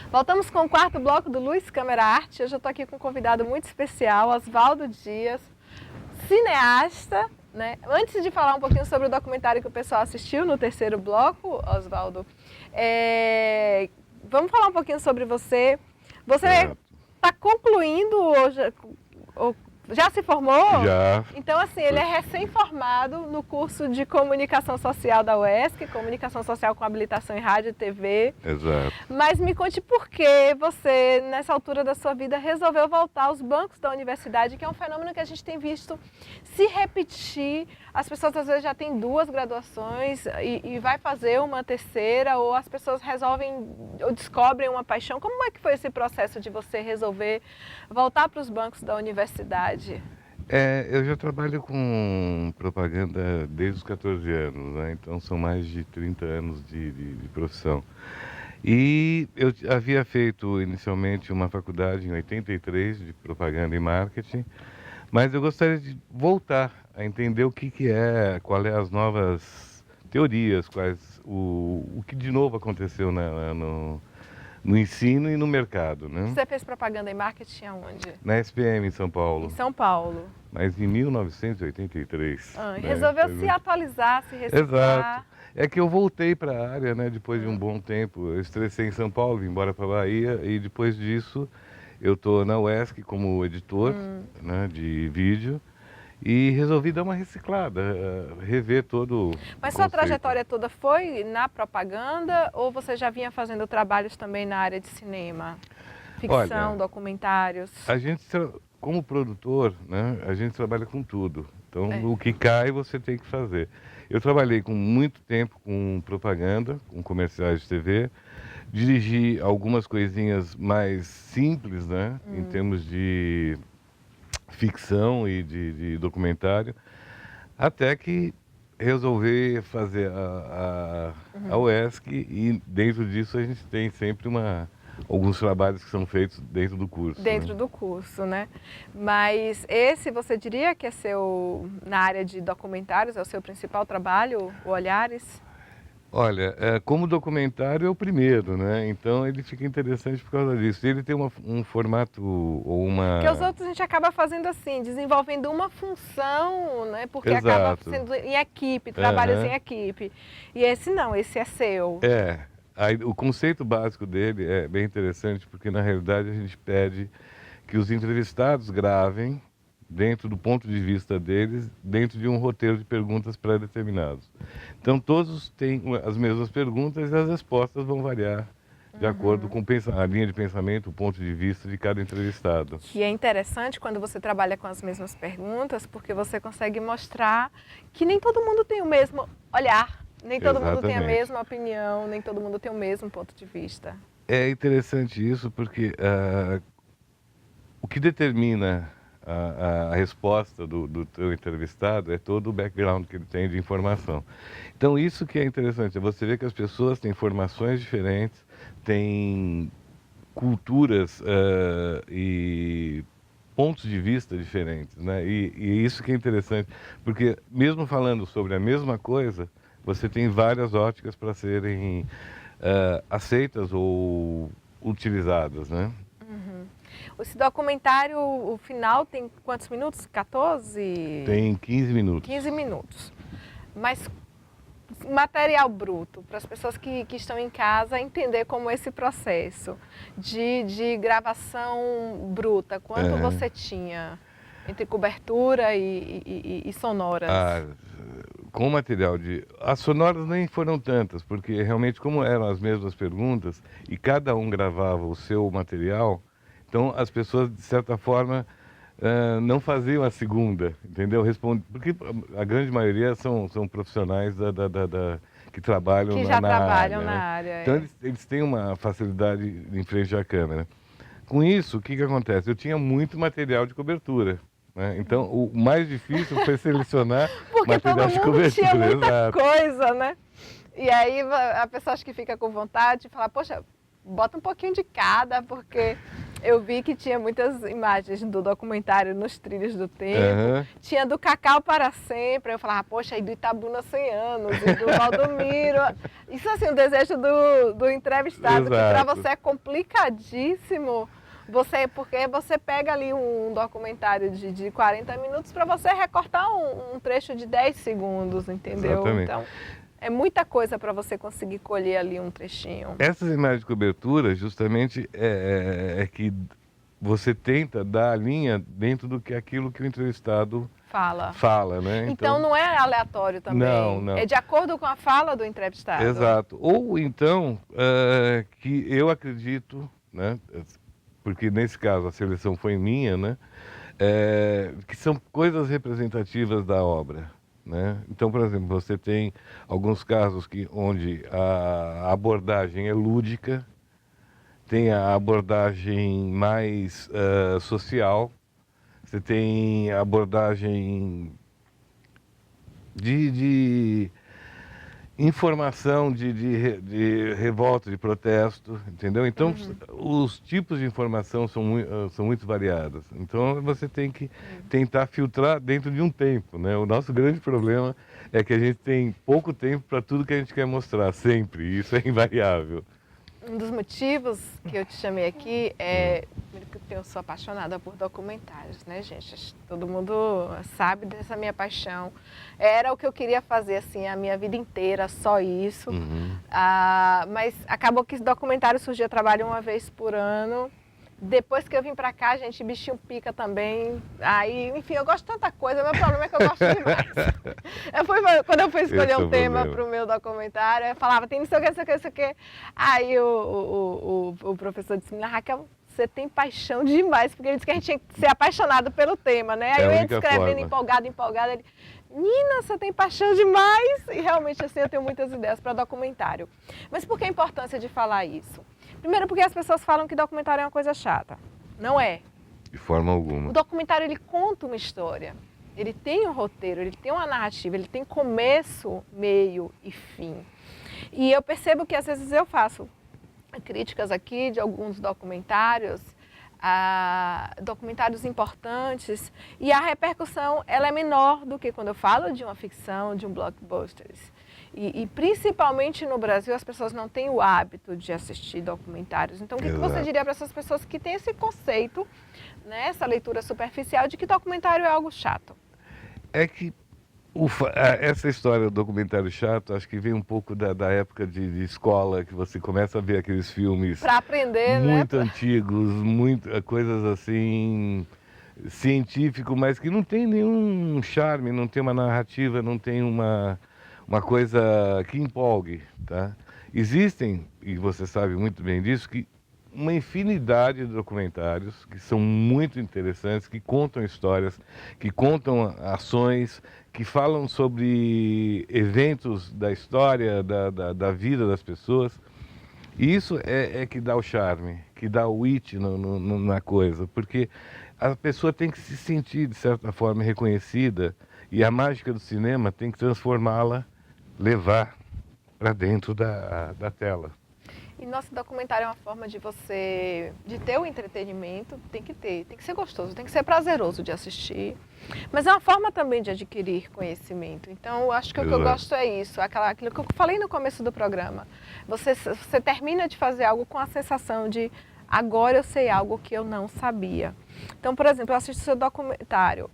Voltamos com o quarto bloco do Luz Câmera Arte. Hoje eu estou aqui com um convidado muito especial, Oswaldo Dias, cineasta, né? Antes de falar um pouquinho sobre o documentário que o pessoal assistiu no terceiro bloco, Oswaldo, vamos falar um pouquinho sobre você. Você está concluindo hoje, já se formou? Já. Então, assim, ele é recém-formado no curso de Comunicação Social da UESC, Comunicação Social com habilitação em Rádio e TV. Exato. Mas me conte por que você, nessa altura da sua vida, resolveu voltar aos bancos da universidade, que é um fenômeno que a gente tem visto se repetir. As pessoas, às vezes, já têm 2 graduações e vai fazer uma terceira, ou as pessoas resolvem ou descobrem uma paixão. Como é que foi esse processo de você resolver voltar para os bancos da universidade? Eu já trabalho com propaganda desde os 14 anos, né? Então são mais de 30 anos de profissão. E eu havia feito inicialmente uma faculdade em 83 de propaganda e marketing, mas eu gostaria de voltar a entender o que é, qual é as novas teorias, o que de novo aconteceu no ensino e no mercado, né? Você fez propaganda e marketing aonde? Na SPM, em São Paulo. Em São Paulo. Mas em 1983. Resolveu se atualizar, se reciclar. Exato. É que eu voltei para a área, né, depois de um bom tempo. Eu estressei em São Paulo, vim embora para a Bahia e depois disso eu estou na UESC como editor, né, de vídeo. E resolvi dar uma reciclada, rever todo Mas o sua conceito. trajetória toda foi na propaganda ou você já vinha fazendo trabalhos também na área de cinema? Ficção, Olha, documentários? A gente, como produtor, né, a gente trabalha com tudo. Então, o que cai você tem que fazer. Eu trabalhei com muito tempo com propaganda, com comerciais de TV. Dirigi algumas coisinhas mais simples, né, em termos de ficção e de documentário, até que resolvi fazer a UESC e dentro disso a gente tem sempre alguns trabalhos que são feitos dentro do curso. Dentro do curso, né? Mas esse você diria que é na área de documentários, é o seu principal trabalho, o Olhares? Olha, como documentário é o primeiro, né? Então ele fica interessante por causa disso. Ele tem um formato ou uma... Porque os outros a gente acaba fazendo assim, desenvolvendo uma função, né? Porque Exato. acaba sendo em equipe, trabalhos em equipe. E esse não, esse é seu. Aí, o conceito básico dele é bem interessante, porque na realidade a gente pede que os entrevistados gravem dentro do ponto de vista deles, dentro de um roteiro de perguntas pré-determinados. Então todos têm as mesmas perguntas e as respostas vão variar de acordo com a linha de pensamento, o ponto de vista de cada entrevistado. Que é interessante quando você trabalha com as mesmas perguntas, porque você consegue mostrar que nem todo mundo tem o mesmo olhar, nem todo mundo tem a mesma opinião, nem todo mundo tem o mesmo ponto de vista. É interessante isso porque o que determina a resposta do teu entrevistado é todo o background que ele tem de informação. Então isso que é interessante, você vê que as pessoas têm formações diferentes, têm culturas e pontos de vista diferentes, né? E isso que é interessante, porque mesmo falando sobre a mesma coisa, você tem várias óticas para serem aceitas ou utilizadas, né? Esse documentário, o final tem quantos minutos? 14? Tem 15 minutos. 15 minutos. Mas material bruto, para as pessoas que estão em casa entender como esse processo de gravação bruta, quanto você tinha entre cobertura e sonoras? Com material as sonoras nem foram tantas, porque realmente como eram as mesmas perguntas e cada um gravava o seu material, então as pessoas de certa forma não faziam a segunda, entendeu? Porque a grande maioria são profissionais que trabalham que já na trabalham área, na né? área. Então eles têm uma facilidade em frente à câmera. Com isso, o que acontece? Eu tinha muito material de cobertura. Né? Então, o mais difícil foi selecionar material de cobertura. Porque todo mundo tinha muita Exato. coisa, né? E aí a pessoa acha que fica com vontade de falar, poxa, bota um pouquinho de cada, porque Eu vi que tinha muitas imagens do documentário Nos Trilhos do Tempo. Aham. Tinha do Cacau para Sempre. Eu falava, poxa, e do Itabuna 100 anos, e do Valdomiro. Isso assim, o desejo do entrevistado, que para Exato. você é complicadíssimo. Porque você pega ali um documentário de 40 minutos para você recortar um trecho de 10 segundos, entendeu? Exatamente. Então, é muita coisa para você conseguir colher ali um trechinho. Essas imagens de cobertura, justamente, é que você tenta dar a linha dentro do que aquilo que o entrevistado fala, né? Então não é aleatório também. Não. É de acordo com a fala do entrevistado. Exato. Ou então, que eu acredito, né? Porque nesse caso a seleção foi minha, né? Que são coisas representativas da obra. Né? Então, por exemplo, você tem alguns casos onde a abordagem é lúdica, tem a abordagem mais social, você tem a abordagem de informação, de revolta, de protesto, entendeu? Então, os tipos de informação são muito variadas. Então, você tem que tentar filtrar dentro de um tempo, né? O nosso grande problema é que a gente tem pouco tempo para tudo que a gente quer mostrar, sempre. E isso é invariável. Um dos motivos que eu te chamei aqui é que eu sou apaixonada por documentários, né, gente? Todo mundo sabe dessa minha paixão. Era o que eu queria fazer, assim, a minha vida inteira, só isso. Mas acabou que esse documentário surgia, trabalho uma vez por ano. Depois que eu vim pra cá, gente, bichinho pica também. Aí, enfim, eu gosto de tanta coisa, meu problema é que eu gosto demais. Quando eu fui escolher um tema pro meu documentário, eu falava, tem não sei o que, não sei o que, não sei o que. Aí o professor disse, Raquel, você tem paixão demais, porque ele disse que a gente tinha que ser apaixonado pelo tema, né? Aí eu ia descrevendo, empolgada, ele, Nina, você tem paixão demais. E realmente, assim, eu tenho muitas ideias para documentário. Mas por que a importância de falar isso? Primeiro porque as pessoas falam que documentário é uma coisa chata. Não é. De forma alguma. O documentário, ele conta uma história. Ele tem um roteiro, ele tem uma narrativa, ele tem começo, meio e fim. E eu percebo que às vezes eu faço críticas aqui de alguns documentários, documentários importantes, e a repercussão ela é menor do que quando eu falo de uma ficção, de um blockbuster. E principalmente no Brasil, as pessoas não têm o hábito de assistir documentários. Então, o que você diria para essas pessoas que têm esse conceito, né, essa leitura superficial de que documentário é algo chato? É que essa história do documentário chato, acho que vem um pouco da época de escola, que você começa a ver aqueles filmes para aprender, muito antigos, coisas assim, científico, mas que não tem nenhum charme, não tem uma narrativa, não tem uma coisa que empolgue, tá? Existem, e você sabe muito bem disso, que uma infinidade de documentários que são muito interessantes, que contam histórias, que contam ações, que falam sobre eventos da história, da vida das pessoas. E isso é que dá o charme, que dá o it na coisa, porque a pessoa tem que se sentir, de certa forma, reconhecida, e a mágica do cinema tem que transformá-la, levar para dentro da tela. E nosso documentário é uma forma de ter o entretenimento, tem que ser gostoso, tem que ser prazeroso de assistir, mas é uma forma também de adquirir conhecimento. Então, eu acho que o que eu gosto é isso, aquilo que eu falei no começo do programa. Você termina de fazer algo com a sensação de, agora eu sei algo que eu não sabia. Então, por exemplo, eu assisto o seu documentário.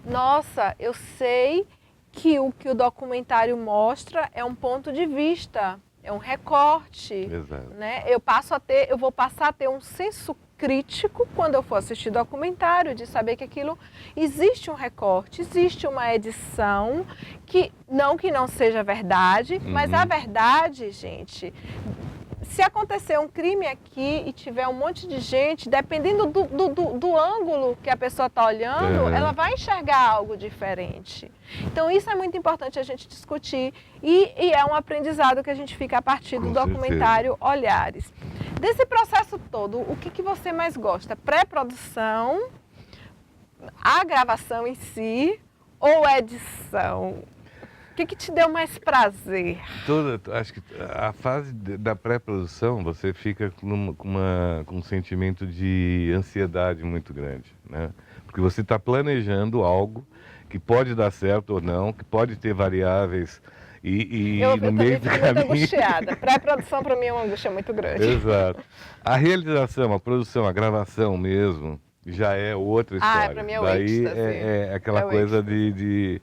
Nossa, eu sei que o documentário mostra é um ponto de vista, é um recorte. Exato. Né? Eu vou passar a ter um senso crítico quando eu for assistir documentário, de saber que aquilo existe um recorte, existe uma edição, que não seja verdade, mas a verdade, gente, se acontecer um crime aqui e tiver um monte de gente, dependendo do ângulo que a pessoa está olhando, ela vai enxergar algo diferente. Então isso é muito importante a gente discutir e é um aprendizado que a gente fica a partir do documentário Olhares. Desse processo todo, o que você mais gosta? Pré-produção, a gravação em si ou edição? O que te deu mais prazer? Acho que a fase da pré-produção, você fica com um sentimento de ansiedade muito grande, né? Porque você está planejando algo que pode dar certo ou não, que pode ter variáveis Eu no meio do também fico muito caminho. angustiada. Pré-produção para mim é uma angústia muito grande. Exato. A realização, a produção, a gravação mesmo, já é outra história. Para mim é o Daí êxtase. é aquela É o coisa êxtase. de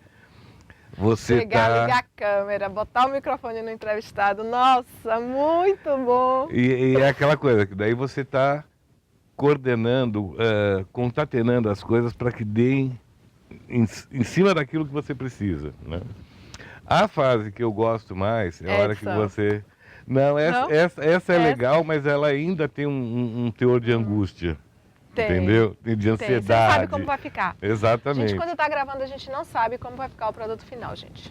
você Ligar a câmera, botar o microfone no entrevistado. Nossa, muito bom. E é aquela coisa que daí você está coordenando, concatenando as coisas para que deem em cima daquilo que você precisa, né? A fase que eu gosto mais é a hora que Edição. você... Não, essa é legal, mas ela ainda tem um teor de angústia. Tem. Entendeu? De Tem. ansiedade. Você não sabe como vai ficar. Exatamente. Gente, quando está gravando, a gente não sabe como vai ficar o produto final, gente.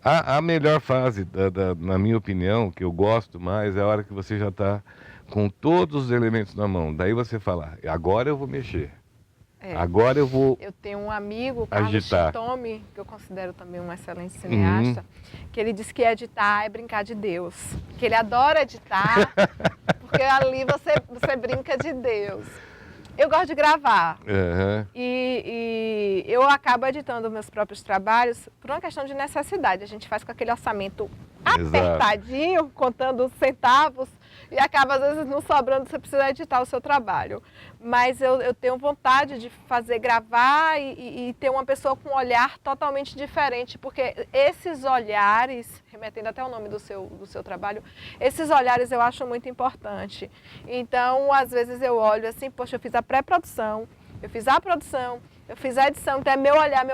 A melhor fase, na minha opinião, que eu gosto mais, é a hora que você já está com todos os elementos na mão. Daí você fala, agora eu vou mexer. Agora eu vou... Eu tenho um amigo, Carlos agitar. Chitomi, que eu considero também um excelente cineasta, que ele diz que editar é brincar de Deus. Que ele adora editar, porque ali você brinca de Deus. Eu gosto de gravar. Uhum. E eu acabo editando meus próprios trabalhos por uma questão de necessidade. A gente faz com aquele orçamento apertadinho, contando os centavos, e acaba às vezes não sobrando, você precisa editar o seu trabalho. Mas eu tenho vontade de fazer, gravar e ter uma pessoa com um olhar totalmente diferente, porque esses olhares, remetendo até o nome do seu trabalho, esses olhares eu acho muito importante. Então, às vezes eu olho assim, poxa, eu fiz a pré-produção, eu fiz a produção, eu fiz a edição, então é meu olhar.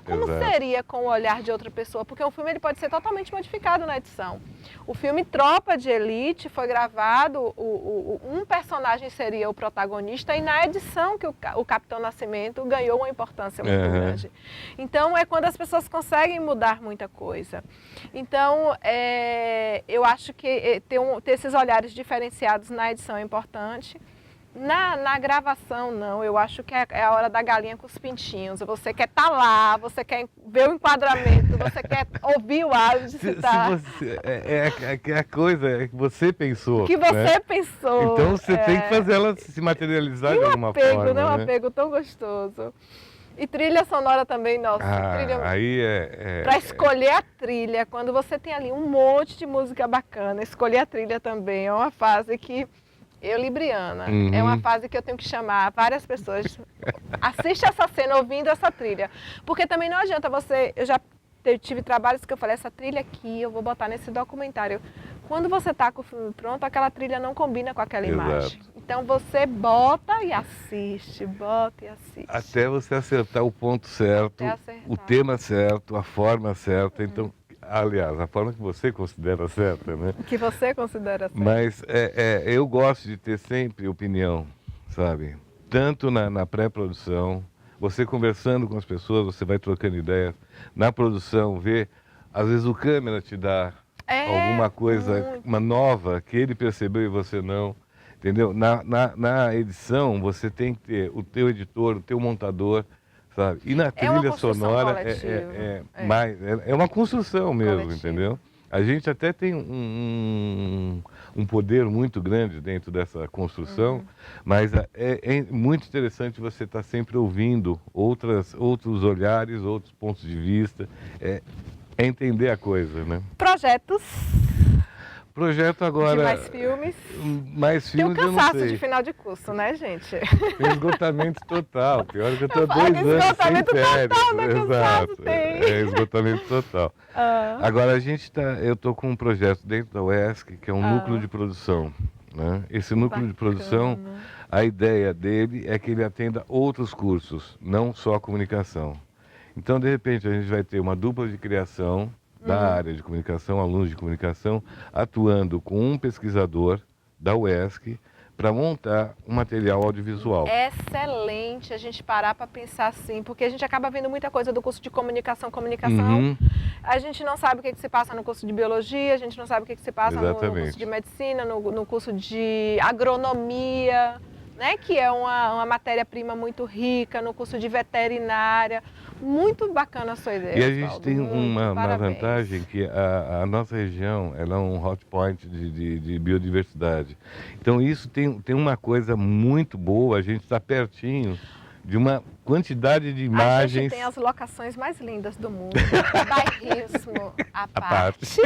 Como Exato. seria com o olhar de outra pessoa? Porque um filme ele pode ser totalmente modificado na edição. O filme Tropa de Elite foi gravado, um personagem seria o protagonista, e na edição que o Capitão Nascimento ganhou uma importância muito grande. Então é quando as pessoas conseguem mudar muita coisa. Então eu acho que ter esses olhares diferenciados na edição é importante. Na gravação, não. Eu acho que é a hora da galinha com os pintinhos. Você quer estar lá, você quer ver o enquadramento, você quer ouvir o áudio. A coisa é que você pensou. Que você pensou. Então você tem que fazer ela se materializar de alguma forma. Né? Um apego tão gostoso. E trilha sonora também, nossa. Aí Para escolher a trilha, quando você tem ali um monte de música bacana, escolher a trilha também é uma fase que... Eu, libriana, é uma fase que eu tenho que chamar várias pessoas. Assiste essa cena ouvindo essa trilha. Porque também não adianta você... Eu já tive trabalhos que eu falei, essa trilha aqui eu vou botar nesse documentário. Quando você está com o filme pronto, aquela trilha não combina com aquela imagem. Então você bota e assiste, bota e assiste. Até você acertar o ponto certo, o tema certo, a forma certa. Então, aliás, a forma que você considera certa, né? Que você considera certa. Mas eu gosto de ter sempre opinião, sabe? Tanto na pré-produção, você conversando com as pessoas, você vai trocando ideias. Na produção, às vezes o câmera te dá alguma coisa, uma nova, que ele percebeu e você não. Entendeu? Na edição, você tem que ter o teu editor, o teu montador, sabe? E na trilha sonora é uma construção mesmo, coletiva. Entendeu? A gente até tem um poder muito grande dentro dessa construção, mas é muito interessante você estar sempre ouvindo outros olhares, outros pontos de vista, é entender a coisa, né? Projeto agora... De mais filmes. Mais filmes, tem um cansaço de final de curso, né, gente? Tem esgotamento total. Pior que eu estou há 2 anos sem férias. Exato. É esgotamento total. Agora, eu estou com um projeto dentro da UESC, que é um núcleo de produção. Né? Esse núcleo de produção, a ideia dele é que ele atenda outros cursos, não só comunicação. Então, de repente, a gente vai ter uma dupla de criação da área de comunicação, alunos de comunicação, atuando com um pesquisador da UESC para montar um material audiovisual. Excelente a gente parar para pensar assim, porque a gente acaba vendo muita coisa do curso de comunicação. A gente não sabe o que se passa no curso de biologia, a gente não sabe o que se passa no curso de medicina, no curso de agronomia. né? Que é uma matéria-prima muito rica no curso de veterinária. Muito bacana a sua ideia, E a gente Oswaldo, tem muito, uma parabéns. vantagem que a nossa região ela é um hot point de biodiversidade. Então isso tem uma coisa muito boa, a gente está pertinho de uma quantidade de A imagens. gente tem as locações mais lindas do mundo, bairrismo à parte.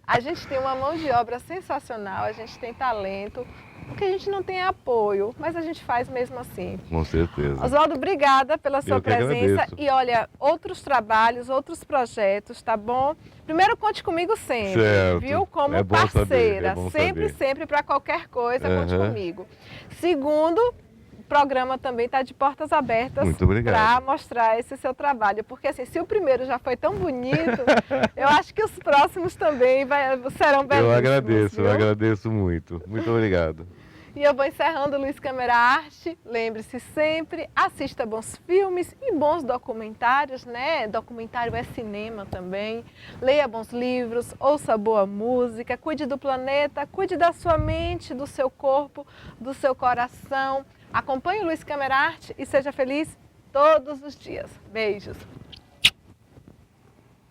A gente tem uma mão de obra sensacional, a gente tem talento, porque a gente não tem apoio, mas a gente faz mesmo assim. Com certeza. Oswaldo, obrigada pela sua Eu que presença. agradeço. E olha, outros trabalhos, outros projetos, tá bom? Primeiro, conte comigo sempre, Certo. viu? Como É bom saber, parceira, é bom sempre, saber. sempre, para qualquer coisa, conte Aham. comigo. Segundo, o programa também está de portas abertas Muito obrigado. para mostrar esse seu trabalho. Porque assim, se o primeiro já foi tão bonito, eu acho que os próximos também serão belíssimos. Eu agradeço muito. Muito obrigado. E eu vou encerrando, Luiz Câmara Arte. Lembre-se sempre, assista bons filmes e bons documentários, né? Documentário é cinema também. Leia bons livros, ouça boa música, cuide do planeta, cuide da sua mente, do seu corpo, do seu coração. Acompanhe o Luiz Câmara Arte e seja feliz todos os dias. Beijos!